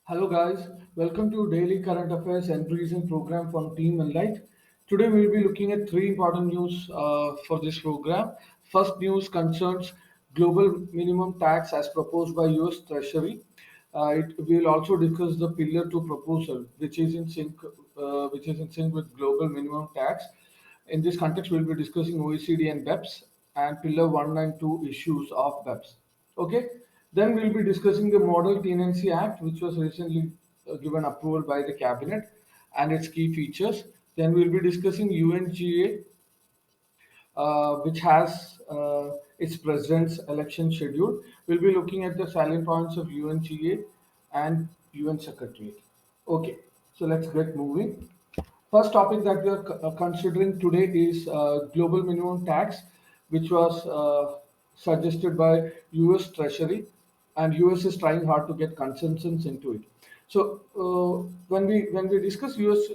Hello guys, welcome to Daily Current Affairs and Reason program from Team Enlight. Today we'll be looking at three important news for this program. First news concerns global minimum tax as proposed by US Treasury. We'll also discuss the Pillar 2 proposal, which is in sync with global minimum tax. In this context, we'll be discussing OECD and BEPS and Pillar 1 and 2 issues of BEPS. Okay. Then we'll be discussing the Model Tenancy Act, which was recently given approval by the cabinet and its key features. Then we'll be discussing UNGA, which has its president's election schedule. We'll be looking at the salient points of UNGA and UN Secretariat. Okay, so let's get moving. First topic that we are considering today is global minimum tax, which was suggested by US Treasury, and US is trying hard to get consensus into it. So when we discuss US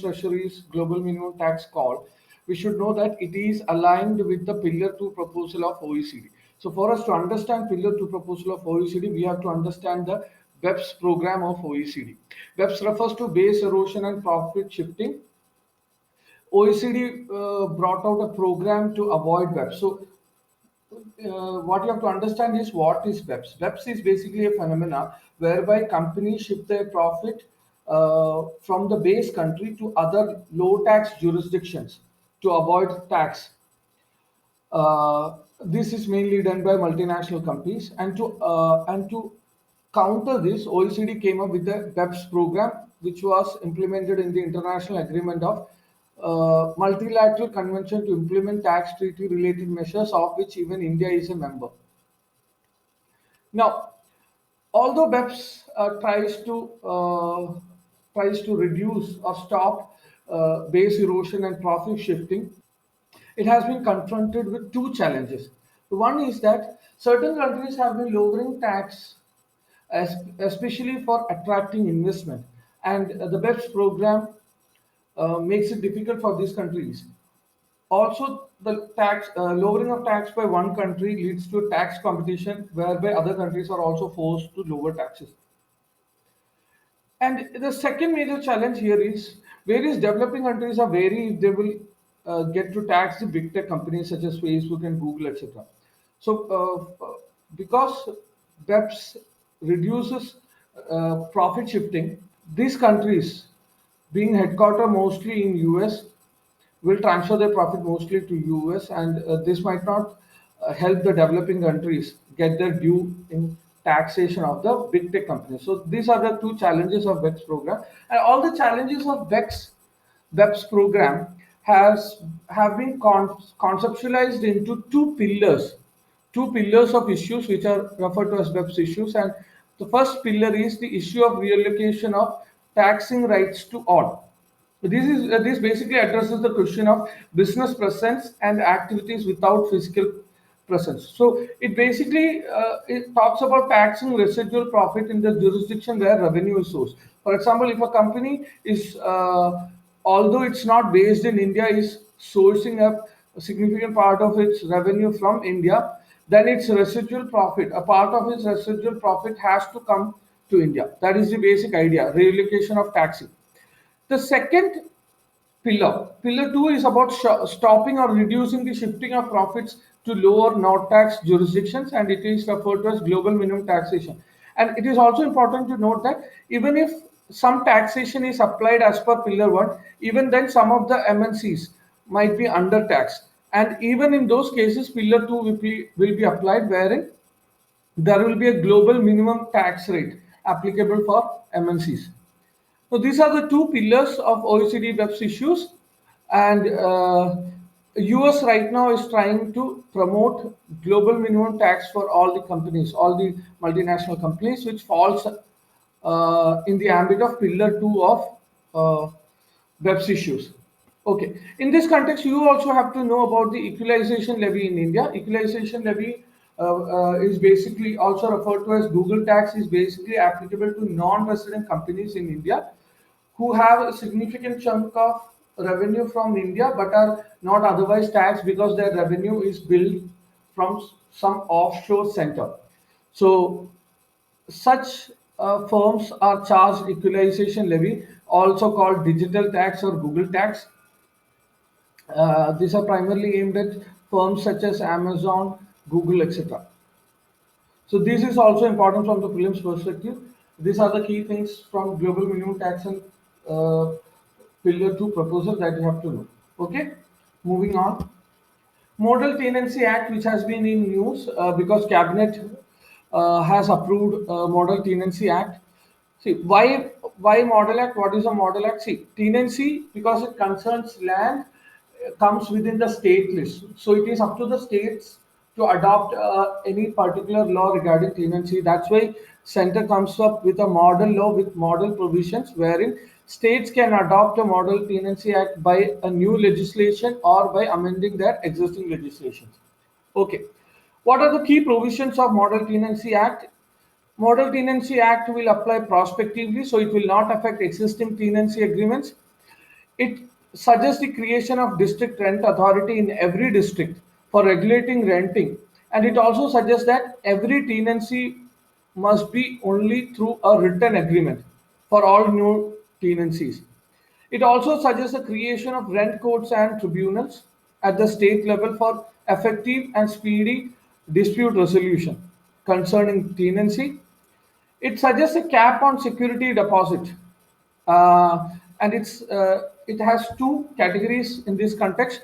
Treasury's global minimum tax call, we should know that it is aligned with the Pillar 2 proposal of OECD. So for us to understand Pillar 2 proposal of OECD, we have to understand the BEPS program of OECD. BEPS refers to base erosion and profit shifting. OECD brought out a program to avoid BEPS. So what you have to understand is what is BEPS. BEPS is basically a phenomena whereby companies shift their profit from the base country to other low tax jurisdictions to avoid tax. This is mainly done by multinational companies, and to counter this, OECD came up with the BEPS program, which was implemented in the International Agreement of Multilateral Convention to implement tax treaty related measures, of which even India is a member. Now, although BEPS tries to reduce or stop base erosion and profit shifting, it has been confronted with two challenges. One is that certain countries have been lowering tax, especially for attracting investment, and the BEPS program makes it difficult for these countries. Also, the tax lowering of tax by one country leads to tax competition, whereby other countries are also forced to lower taxes. And the second major challenge here is various developing countries are wary if they will get to tax the big tech companies such as Facebook and Google, etc. So, because BEPS reduces profit shifting, these countries, being headquartered mostly in US, will transfer their profit mostly to US, and this might not help the developing countries get their due in taxation of the big tech companies. So these are the two challenges of BEPS program, and all the challenges of BEPS program have been conceptualized into two pillars of issues which are referred to as BEPS issues. And the first pillar is the issue of reallocation of taxing rights to all. This basically addresses the question of business presence and activities without physical presence. So it talks about taxing residual profit in the jurisdiction where revenue is sourced. For example, if a company is, although it's not based in India, is sourcing up a significant part of its revenue from India, then its residual profit, a part of its residual profit has to come to India. That is the basic idea, reallocation of taxing. The second pillar 2 is about stopping or reducing the shifting of profits to lower non tax jurisdictions, and it is referred to as global minimum taxation. And it is also important to note that even if some taxation is applied as per pillar 1, even then some of the MNCs might be under taxed. And even in those cases, pillar 2 will be applied, wherein there will be a global minimum tax rate applicable for MNCs. So these are the two pillars of OECD BEPS issues, and US right now is trying to promote global minimum tax for all the companies, all the multinational companies, which falls in the ambit of Pillar 2 of BEPS issues. Okay. In this context, you also have to know about the equalization levy in India. Equalization levy is basically also referred to as Google tax, is basically applicable to non-resident companies in India who have a significant chunk of revenue from India but are not otherwise taxed because their revenue is billed from some offshore center. So such firms are charged equalization levy, also called digital tax or Google tax. These are primarily aimed at firms such as Amazon, Google, etc. So this is also important from the prelims perspective. These are the key things from global minimum tax and uh, pillar 2 proposal that you have to know. Okay, moving on. Model Tenancy Act, which has been in news because Cabinet has approved Model Tenancy Act. See, why Model Act? What is a Model Act? See, tenancy, because it concerns land, comes within the state list. So it is up to the states to adopt any particular law regarding tenancy. That's why center comes up with a model law with model provisions wherein states can adopt a model tenancy act by a new legislation or by amending their existing legislation. Okay. What are the key provisions of Model Tenancy Act? Model Tenancy Act will apply prospectively, so it will not affect existing tenancy agreements. It suggests the creation of district rent authority in every district for regulating renting, and it also suggests that every tenancy must be only through a written agreement for all new tenancies. It also suggests the creation of rent courts and tribunals at the state level for effective and speedy dispute resolution concerning tenancy. It suggests a cap on security deposit, and it has two categories in this context: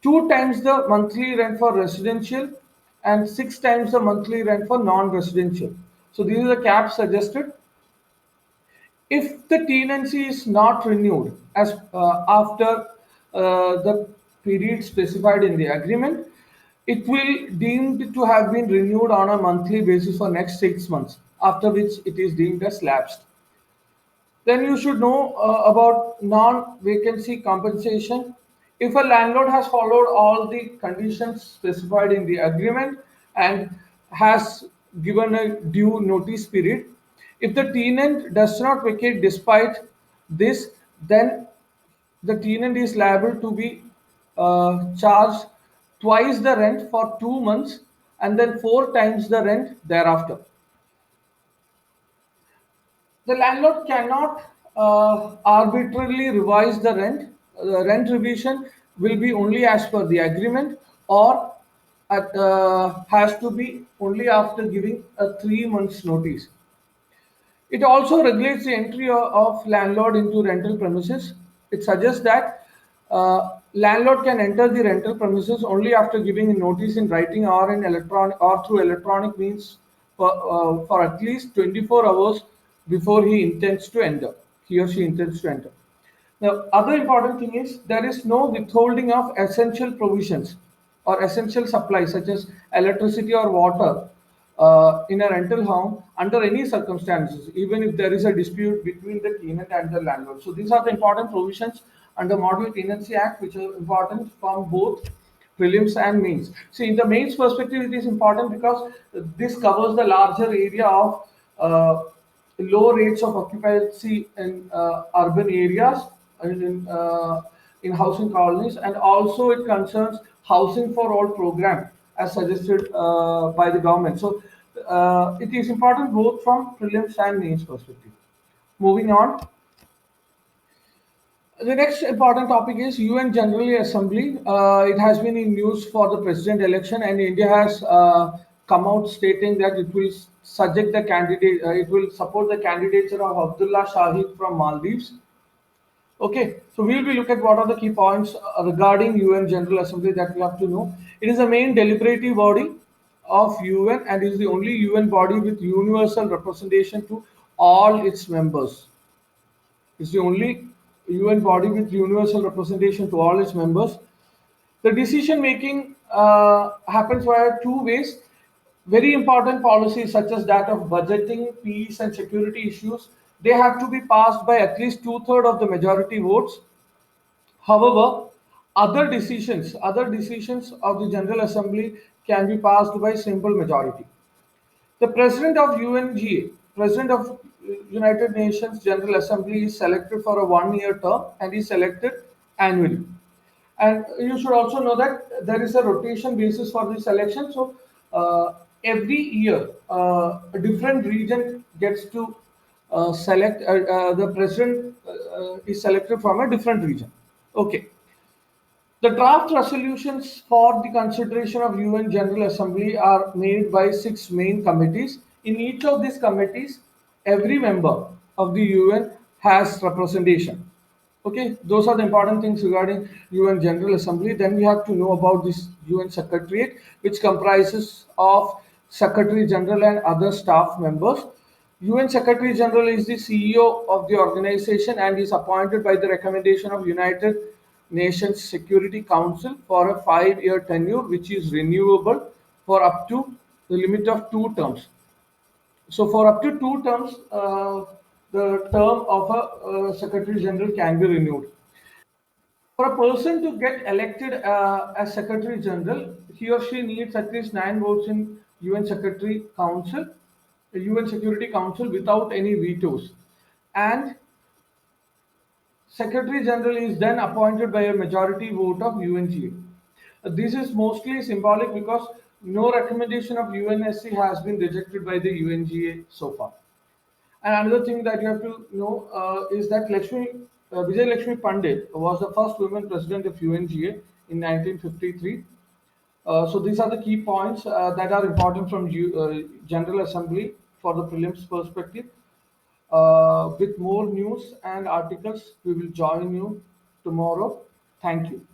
two times the monthly rent for residential, and six times the monthly rent for non-residential. So these are the caps suggested. If the tenancy is not renewed as after the period specified in the agreement, it will deemed to have been renewed on a monthly basis for next 6 months, after which it is deemed as lapsed. Then you should know about non-vacancy compensation. If a landlord has followed all the conditions specified in the agreement and has given a due notice period, if the tenant does not vacate despite this, then the tenant is liable to be charged twice the rent for 2 months and then four times the rent thereafter. The landlord cannot arbitrarily revise the rent. The rent revision will be only as per the agreement, or has to be only after giving a 3 months notice. It also regulates the entry of landlord into rental premises. It suggests that landlord can enter the rental premises only after giving a notice in writing or in electronic or through electronic means for at least 24 hours before he or she intends to enter. The other important thing is there is no withholding of essential provisions or essential supplies such as electricity or water in a rental home under any circumstances, even if there is a dispute between the tenant and the landlord. So these are the important provisions under Model Tenancy Act, which are important from both prelims and mains. See, in the mains perspective, it is important because this covers the larger area of low rates of occupancy in urban areas and in housing colonies, and also it concerns housing for all program as suggested by the government. So it is important both from prelims and mains perspective. Moving on, the next important topic is UN General Assembly. It has been in news for the president election, and India has come out stating that it will subject the candidate, it will support the candidature of Abdullah Shahid from Maldives. Okay, so we'll be looking at what are the key points regarding UN General Assembly that we have to know. It is the main deliberative body of UN and is the only UN body with universal representation to all its members. It's the only UN body with universal representation to all its members. The decision making happens via two ways. Very important policies such as that of budgeting, peace, and security issues, they have to be passed by at least two-thirds of the majority votes. However, other decisions of the General Assembly can be passed by simple majority. The President of UNGA, President of United Nations General Assembly, is selected for a one-year term and is selected annually. And you should also know that there is a rotation basis for this election. So every year, a different region gets to the president is selected from a different region. Okay. The draft resolutions for the consideration of UN General Assembly are made by six main committees. In each of these committees, every member of the UN has representation. Okay, those are the important things regarding UN General Assembly. Then we have to know about this UN Secretariat, which comprises of Secretary General and other staff members. UN Secretary General is the CEO of the organization and is appointed by the recommendation of United Nations Security Council for a 5-year tenure, which is renewable for up to the limit of 2 terms. So, for up to 2 terms, the term of a Secretary General can be renewed. For a person to get elected as Secretary General, he or she needs at least 9 votes in UN Secretary Council, the UN Security Council without any vetoes. And Secretary General is then appointed by a majority vote of UNGA. This is mostly symbolic because no recommendation of UNSC has been rejected by the UNGA so far. And another thing that you have to know is that Vijay Lakshmi Pandit was the first woman president of UNGA in 1953. So these are the key points that are important from General Assembly for the prelims perspective. With more news and articles, we will join you tomorrow. Thank you.